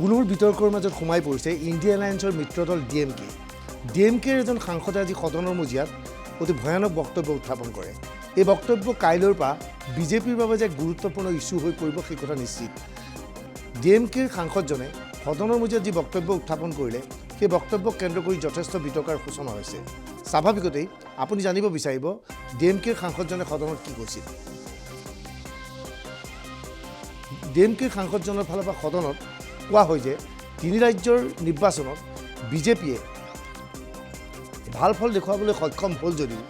পুনৰ বিতৰ্কৰ মাজত সোমাই পৰিছে ইণ্ডিয়া এলায়েন্সৰ মিত্ৰদল ডিএমকে। ডিএমকেৰ এজন সাংসদে আজি সদনৰ মজিয়াত অতি ভয়ানক বক্তব্য উত্থাপন কৰে। এই বক্তব্য কাইলৈৰ পৰা বিজেপিৰ বাবে যে গুৰুত্বপূৰ্ণ ইস্যু হৈ পৰিব সেই কথা নিশ্চিত। ডিএমকেৰ সাংসদজনে সদনৰ মজিয়াত যি বক্তব্য উত্থাপন কৰিলে সেই বক্তব্যক কেন্দ্ৰ কৰি যথেষ্ট বিতৰ্কৰ সূচনা হৈছে। স্বাভাৱিকতেই আপুনি জানিব বিচাৰিব ডিএমকেৰ সাংসদজনে সদনত কি কৈছিল। ডিএমকেৰ সাংসদজনৰ ফালৰ পৰা সদনত কোৱা হয় যে তিনি ৰাজ্যৰ নিৰ্বাচনত বিজেপিয়ে ভাল ফল দেখুৱাবলৈ সক্ষম হ'ল যদিও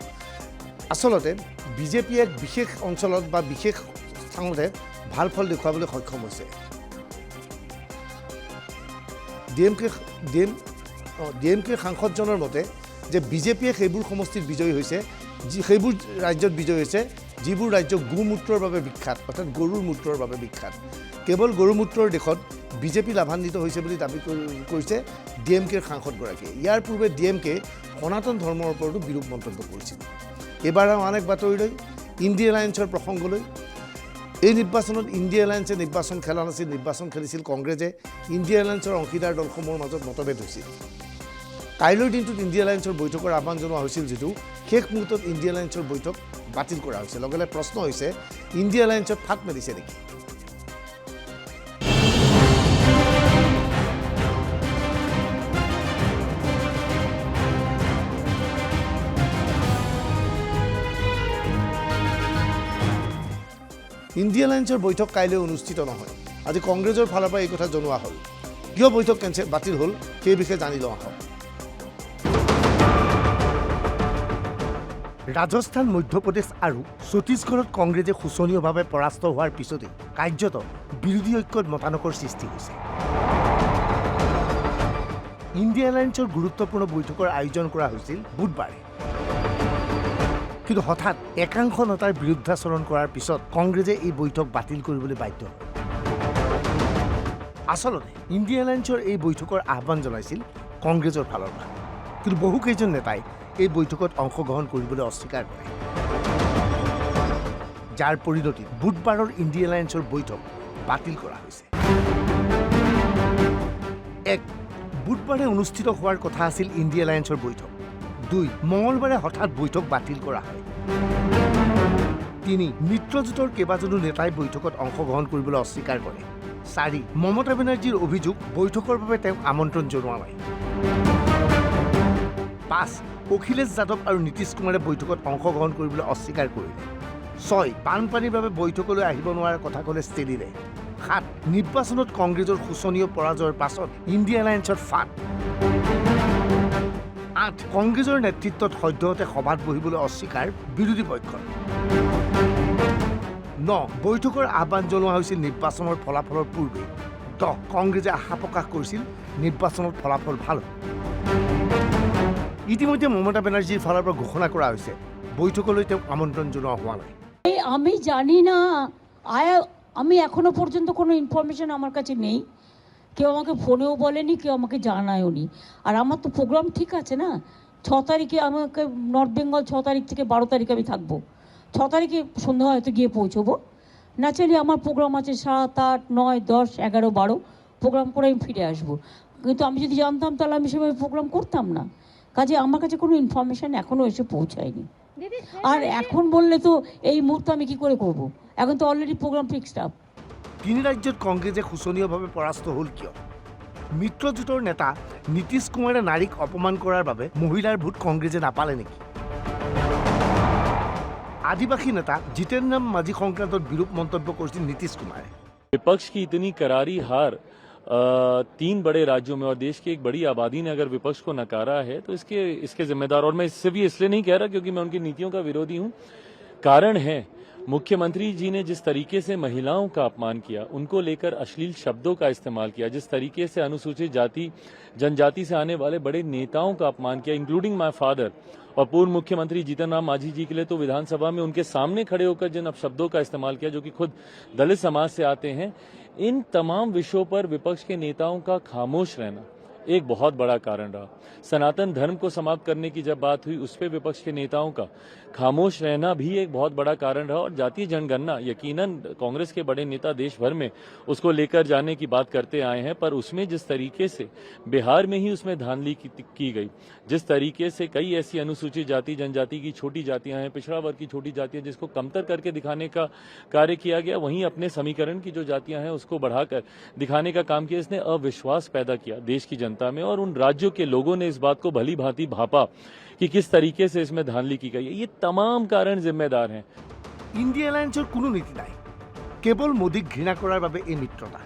আচলতে বিজেপিয়ে এক বিশেষ অঞ্চলত বা বিশেষ স্থানতে ভাল ফল দেখুৱাবলৈ সক্ষম হৈছে। ডিএমকেৰ সাংসদজনৰ মতে যে বিজেপিয়ে সেইবোৰ সমষ্টিত বিজয়ী হৈছে, সেইবোৰ ৰাজ্যত বিজয়ী হৈছে যিবোৰ ৰাজ্য গোমূত্ৰৰ বাবে বিখ্যাত, অৰ্থাৎ গৰুৰ মূত্ৰৰ বাবে বিখ্যাত। কেৱল গৰুমূত্ৰৰ দেশত বিজেপি লাভান্বিত হৈছে বুলি দাবী কৰিছে ডিএমকেৰ সাংসদগৰাকীয়ে। ইয়াৰ পূৰ্বে ডিএমকে সনাতন ধৰ্মৰ ওপৰতো বিৰূপ মন্তব্য কৰিছিল। এইবাৰ আন এক বাতৰিলৈ ইণ্ডিয়া এলায়েন্সৰ প্ৰসংগলৈ। এই নিৰ্বাচনত ইণ্ডিয়া এলায়েন্সে নিৰ্বাচন খেলা নাছিল, নিৰ্বাচন খেলিছিল কংগ্ৰেছে। ইণ্ডিয়া এলায়েন্সৰ অংশীদাৰ দলসমূহৰ মাজত মতভেদ হৈছিল। কাইলৈৰ দিনটোত ইণ্ডিয়া এলায়েন্সৰ বৈঠকৰ আহ্বান জনোৱা হৈছিল যদিও শেষ মুহূৰ্তত ইণ্ডিয়া এলায়েন্সৰ বৈঠক বাতিল কৰা হৈছে। লগে লগে প্ৰশ্ন হৈছে ইণ্ডিয়া এলায়েন্সত ফাট মেলিছে নেকি? ইণ্ডিয়া এলায়েন্সৰ বৈঠক কাইলৈ অনুষ্ঠিত নহয়। আজি কংগ্ৰেছৰ ফালৰ পৰা এই কথা জনোৱা হ'ল। কিয় বৈঠক বাতিল হ'ল সেই বিষয়ে জানি লওঁ আহক। ৰাজস্থান, মধ্যপ্ৰদেশ আৰু ছত্তীশগড়ত কংগ্ৰেছে শোচনীয়ভাৱে পৰাস্ত হোৱাৰ পিছতেই কাৰ্যত বিৰোধী ঐক্যত মতানৈক্যৰ সৃষ্টি হৈছে। ইণ্ডিয়া এলায়েন্সৰ গুৰুত্বপূৰ্ণ বৈঠকৰ আয়োজন কৰা হৈছিল বুধবাৰে। কিন্তু হঠাৎ একাংশ নেতাৰ বিৰুদ্ধাচৰণ কৰাৰ পিছত কংগ্ৰেছে এই বৈঠক বাতিল কৰিবলৈ বাধ্য হয়। আচলতে ইণ্ডিয়া এলায়েন্সৰ এই বৈঠকৰ আহ্বান জনাইছিল কংগ্ৰেছৰ ফালৰ পৰা, কিন্তু বহুকেইজন নেতাই এই বৈঠকত অংশগ্ৰহণ কৰিবলৈ অস্বীকাৰ কৰে, যাৰ পৰিণতিত বুধবাৰৰ ইণ্ডিয়া এলায়েন্সৰ বৈঠক বাতিল কৰা হৈছে। এক, বুধবাৰে অনুষ্ঠিত হোৱাৰ কথা আছিল ইণ্ডিয়া এলায়েন্সৰ বৈঠক। 2, মঙলবাৰে হঠাৎ বৈঠক বাতিল কৰা হয়। 3, মিত্ৰজোঁটৰ কেইবাজনো নেতাই বৈঠকত অংশগ্ৰহণ কৰিবলৈ অস্বীকাৰ কৰে। 4, মমতা বেনাৰ্জীৰ অভিযোগ বৈঠকৰ বাবে তেওঁক আমন্ত্ৰণ জনোৱা নাই। 5, অখিলেশ যাদৱ আৰু নীতিশ কুমাৰে বৈঠকত অংশগ্ৰহণ কৰিবলৈ অস্বীকাৰ কৰিলে। 6, বানপানীৰ বাবে বৈঠকলৈ আহিব নোৱাৰাৰ কথা ক'লে ষ্টেলিনে। 7, নিৰ্বাচনত কংগ্ৰেছৰ শোচনীয় পৰাজয়ৰ পাছত ইণ্ডিয়া এলায়েন্সত ফাট। 8, কংগ্ৰেছৰ নেতৃত্বত সদ্যহতে সভাত বহিবলৈ অস্বীকাৰ বিৰোধী পক্ষৰ। 9, বৈঠকৰ আহ্বান জনোৱা হৈছিল নিৰ্বাচনৰ ফলাফলৰ পূৰ্বে। 10, কংগ্ৰেছে আশা প্ৰকাশ কৰিছিল নিৰ্বাচনত ফলাফল ভাল হ'ব। ইতিমধ্যে মমতা বেনাৰ্জীৰ ফালৰ পৰা ঘোষণা কৰা হৈছে বৈঠকলৈ তেওঁক আমন্ত্ৰণ জনোৱা হোৱা নাই। আমি জানি না, আমি এখনো পর্যন্ত কোনো ইনফরমেশন আমার কাছে নেই। কেউ আমাকে ফোনেও বলেনি, কেউ আমাকে জানায়ও নি। আর আমার তো প্রোগ্রাম ঠিক আছে না, 6 তারিখে আমাকে নর্থ বেঙ্গল 6 তারিখ থেকে 12 তারিখ আমি থাকবো। 6 তারিখে সন্ধ্যা হয়তো গিয়ে পৌঁছবো। ন্যাচারালি আমার প্রোগ্রাম আছে 7, 8, 9, 10, 11, 12 প্রোগ্রাম করে আমি ফিরে আসবো। কিন্তু আমি যদি জানতাম তাহলে আমি সেভাবে প্রোগ্রাম করতাম না। কাজে আমার কাছে কোনো ইনফরমেশন এখনও এসে পৌঁছায়নি। আর এখন বললে তো এই মুহূর্তে আমি কি করে করব? এখন তো অলরেডি প্রোগ্রাম ফিক্সড আপ। তিনি ৰাজ্যত কংগ্ৰেছে শোচনীয়ভাৱে পৰাস্ত হ'ল কিয়? মিত্ৰজোঁটৰ নেতা নীতিশ কুমাৰে নাৰীক অপমান কৰাৰ বাবে মহিলাৰ ভোট কংগ্ৰেছে নাপালে নেকি? আদিবাসী নেতা জিতেন ৰাম মাঝি সংক্ৰান্তত বিৰূপ মন্তব্য কৰিছিল নীতিশ কুমাৰে। विपक्ष की इतनी करारी हार 3 बड़े राज्यों में और देश की एक बड़ी आबादी ने अगर विपक्ष को नकारा है तो इसके जिम्मेदार, और मैं इससे भी इसलिए नहीं कह रहा क्योंकि मैं उनकी नीतियों का विरोधी हूं, कारण है मुख्यमंत्री जी ने जिस तरीके से महिलाओं का अपमान किया, उनको लेकर अश्लील शब्दों का इस्तेमाल किया, जिस तरीके से अनुसूचित जाति जनजाति से आने वाले बड़े नेताओं का अपमान किया, इंक्लूडिंग माय फादर, और पूर्व मुख्यमंत्री जीतन राम मांझी जी के लिए तो विधानसभा में उनके सामने खड़े होकर जिन शब्दों का इस्तेमाल किया जो कि खुद दलित समाज से आते हैं, इन तमाम विषयों पर विपक्ष के नेताओं का खामोश रहना, एक बहुत बड़ा कारण रहा। सनातन धर्म को समाप्त करने की जब बात हुई, उस पर विपक्ष के नेताओं का खामोश रहना भी एक बहुत बड़ा कारण रहा। और जातीय जनगणना यकीनन कांग्रेस के बड़े नेता देश भर में उसको लेकर जाने की बात करते आए हैं, पर उसमें जिस तरीके से बिहार में ही उसमें धांधली की गई, जिस तरीके से कई ऐसी अनुसूचित जाति जनजाति की छोटी जातियां हैं, पिछड़ा वर्ग की छोटी जातियां, जिसको कमतर करके दिखाने का कार्य किया गया, वहीं अपने समीकरण की जो जातियां हैं उसको बढ़ाकर दिखाने का काम किया। इसने अविश्वास पैदा किया देश की जनता में, और उन राज्यों के लोगों ने इस बात को भली भांति भापा कि किस तरीके से इसमें धांधली की गई है। ये तमाम कारण जिम्मेदार हैं। ইণ্ডিয়া এলায়েন্সৰ কোনো নীতি নাই, কেৱল মোদীক ঘৃণা কৰাৰ বাবে এই মিত্ৰতা।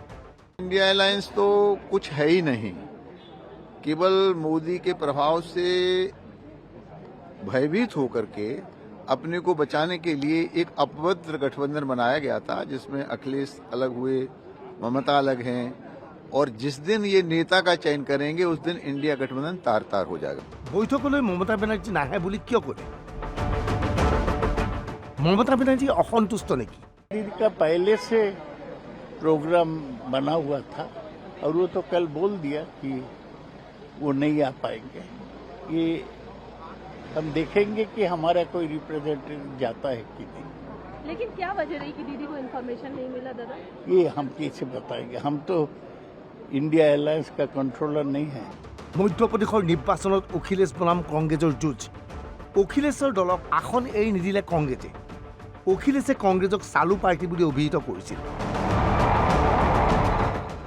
इंडिया अलायंस तो कुछ है ही नहीं, केवल मोदी के प्रभाव से भयभीत होकर के अपने को बचाने के लिए एक अपवित्र गठबंधन बनाया गया था, जिसमें अखिलेश अलग हुए, ममता अलग हैं, और जिस दिन ये नेता का चयन करेंगे उस दिन इंडिया गठबंधन तार तार हो जाएगा। বৈঠকলৈ মমতা বেনাৰ্জী নাহে বুলি কিয় ক'লে? মমতা বেনাৰ্জী असंतुष्ट নেকি? दीदी का पहले से प्रोग्राम बना हुआ था और वो तो कल बोल दिया कि वो नहीं आ पाएंगे। ये हम देखेंगे कि हमारा कोई रिप्रेजेंटेटिव जाता है कि नहीं। लेकिन क्या वजह रही कि दीदी को इन्फॉर्मेशन नहीं मिला दादा? ये हम कैसे बताएंगे, हम तो इंडिया एलायंस का कंट्रोलर नहीं है। মধ্যপ্ৰদেশৰ নিৰ্বাচনত অখিলেশ বনাম কংগ্ৰেছৰ যুঁজ। অখিলেশৰ দলক আসন এৰি নিদিলে কংগ্ৰেছে। অখিলেশে কংগ্ৰেছক চালু পাৰ্টি বুলি অভিহিত কৰিছিল।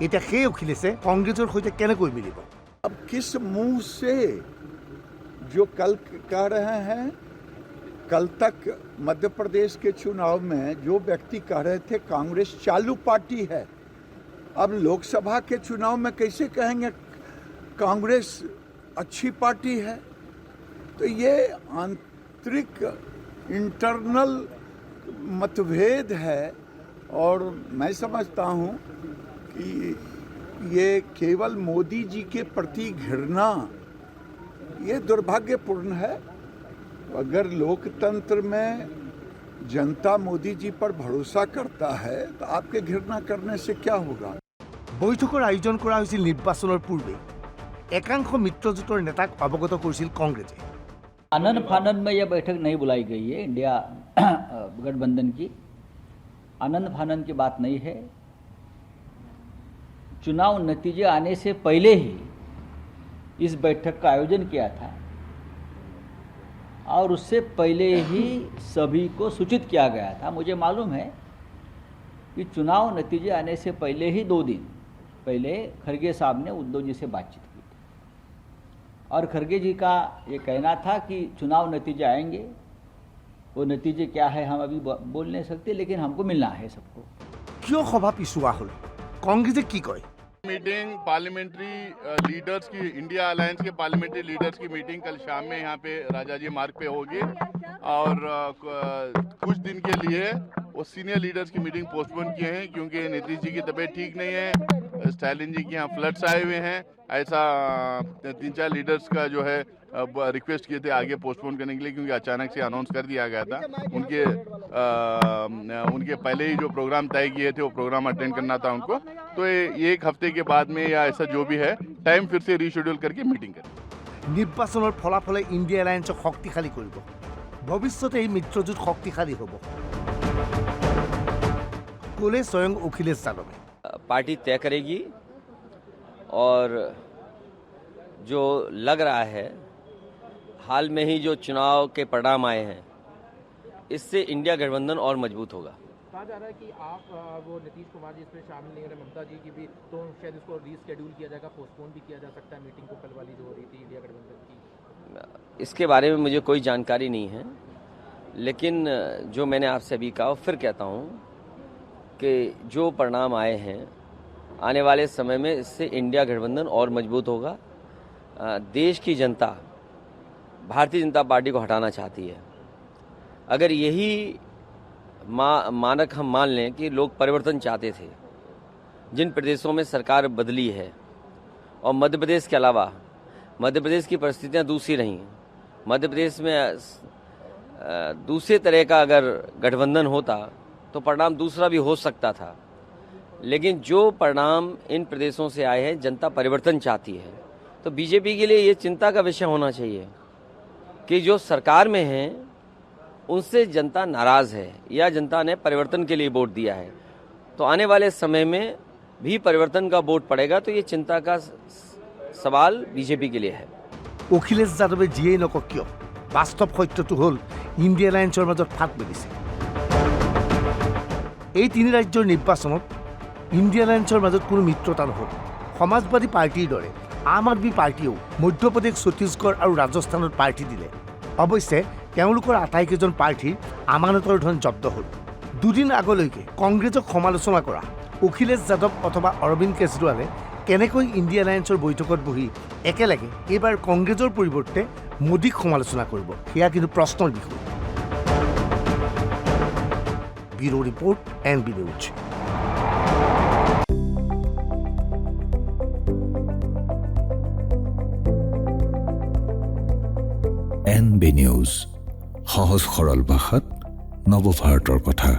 এতিয়া সেই অখিলেশে কংগ্ৰেছৰ সৈতে কেনেকৈ মিলিব? अब किस मुंह से जो कल कह रहे हैं, कल तक मध्य प्रदेश के चुनाव में जो व्यक्ति कह रहे थे कांग्रेस चालू पार्टी है, अब लोकसभा के चुनाव में कैसे कहेंगे कांग्रेस अच्छी पार्टी है? तो ये आंतरिक इंटरनल मतभेद है, और मैं समझता हूँ कि ये केवल मोदी जी के प्रति घृणा, ये दुर्भाग्यपूर्ण है। अगर लोकतंत्र में जनता मोदी जी पर भरोसा करता है तो आपके घृणा करने से क्या होगा? বৈঠকৰ আয়োজন কৰা হৈছিল নিৰ্বাচনৰ পূৰ্বে। একাংশ মিত্ৰজোঁটৰ নেতাক অৱগত কৰিছিল কংগ্ৰেছে। आनन फानन में यह बैठक नहीं बुलाई गई है इंडिया गठबंधन की। आनंद फानन की बात नहीं है। चुनाव नतीजे आने से पहले ही इस बैठक का आयोजन किया था और उससे पहले ही सभी को सूचित किया गया था। मुझे मालूम है कि चुनाव नतीजे आने से पहले ही 2 दिन पहले खड़गे साहब ने उद्धव जी से बातचीत की थी और खड़गे जी का ये कहना था कि चुनाव नतीजे आएंगे, वो नतीजे क्या है हम अभी बोल नहीं सकते, लेकिन हमको मिलना है सबको। কিয় সভা পিছুৱা হ'ল? কংগ্ৰেছে কি কয়? मीटिंग पार्लियामेंट्री लीडर्स की, इंडिया अलायंस के पार्लियामेंट्री लीडर्स की मीटिंग कल शाम में यहाँ पे राजाजी मार्ग पे होगी, और कुछ दिन के लिए वो सीनियर लीडर्स की मीटिंग पोस्टपोन किए हैं क्योंकि नीतीश जी की तबीयत ठीक नहीं है, स्टालिन जी के यहाँ फ्लड्स आए हुए हैं। ऐसा 3-4 लीडर्स का जो है रिक्वेस्ट किए थे आगे पोस्टपोन करने के लिए, क्योंकि अचानक से अनाउंस कर दिया गया था। उनके पहले ही जो प्रोग्राम तय किए थे वो प्रोग्राम अटेंड करना था उनको, तो ये 1 हफ्ते के बाद में या ऐसा जो भी है टाइम फिर से रीशेड्यूल करके मीटिंग करें। নিৰ্বাচনৰ ফলাফলে ইণ্ডিয়া এলায়েন্সক শক্তিশালী কৰিব। ভৱিষ্যতে এই মিত্ৰজোঁট শক্তিশালী হ'ব, ক'লে স্বয়ং অখিলেশ যাদৱে। पार्टी तय करेगी, और जो लग रहा है हाल में ही जो चुनाव के परिणाम आए हैं, इससे इंडिया गठबंधन और मजबूत होगा। कहा जा रहा है कि आप वो नीतीश कुमार जी इसमें शामिल नहीं हो रहे, ममता जी की भी, तो शायद इसको रीस्केड्यूल किया जाएगा, पोस्टपोन भी किया जा सकता है मीटिंग को, कल वाली जो हो रही थी इंडिया गठबंधन की। इसके बारे में मुझे कोई जानकारी नहीं है, लेकिन जो मैंने आपसे अभी कहा फिर कहता हूँ कि जो परिणाम आए हैं आने वाले समय में इससे इंडिया गठबंधन और मजबूत होगा। देश की जनता भारतीय जनता पार्टी को हटाना चाहती है। अगर यही मानक हम मान लें कि लोग परिवर्तन चाहते थे, जिन प्रदेशों में सरकार बदली है, और मध्य प्रदेश के अलावा मध्य प्रदेश की परिस्थितियां दूसरी रहीं, मध्य प्रदेश में दूसरे तरह का अगर गठबंधन होता तो परिणाम दूसरा भी हो सकता था। लेकिन जो परिणाम इन प्रदेशों से आए हैं, जनता परिवर्तन चाहती है, तो बीजेपी के लिए ये चिंता का विषय होना चाहिए कि जो सरकार में है उनसे जनता नाराज है या जनता ने परिवर्तन के लिए वोट दिया है, तो आने वाले समय में भी परिवर्तन का वोट पड़ेगा, तो ये चिंता का सवाल बीजेपी के लिए है। অখিলেশ যাদৱে যিয়েই নকওক কিয় বাস্তৱ সত্যটো হ'ল ইণ্ডিয়া এলায়েন্সৰ মাজত ফাট মেলিছে। এই তিনি ৰাজ্যৰ নিৰ্বাচনত ইণ্ডিয়া এলায়েন্সৰ মাজত কোনো মিত্ৰতা নহ'ল। সমাজবাদী পাৰ্টিৰ দৰে আম আদমি পাৰ্টিয়েও মধ্যপ্ৰদেশ, ছত্তীশগড় আৰু ৰাজস্থানত প্ৰাৰ্থী দিলে। অৱশ্যে তেওঁলোকৰ আটাইকেইজন প্ৰাৰ্থীৰ আমানতৰ ধন জব্দ হ'ল। দুদিন আগলৈকে কংগ্ৰেছক সমালোচনা কৰা অখিলেশ যাদৱ অথবা অৰবিন্দ কেজৰিৱালে কেনেকৈ ইণ্ডিয়া এলায়েন্সৰ বৈঠকত বহি একেলগে এইবাৰ কংগ্ৰেছৰ পৰিৱৰ্তে মোদীক সমালোচনা কৰিব, সেয়া কিন্তু প্ৰশ্নৰ বিষয়। Bureau report, NB news. NB news, সহজ সৰল ভাষাত নৱভাৰতৰ কথা।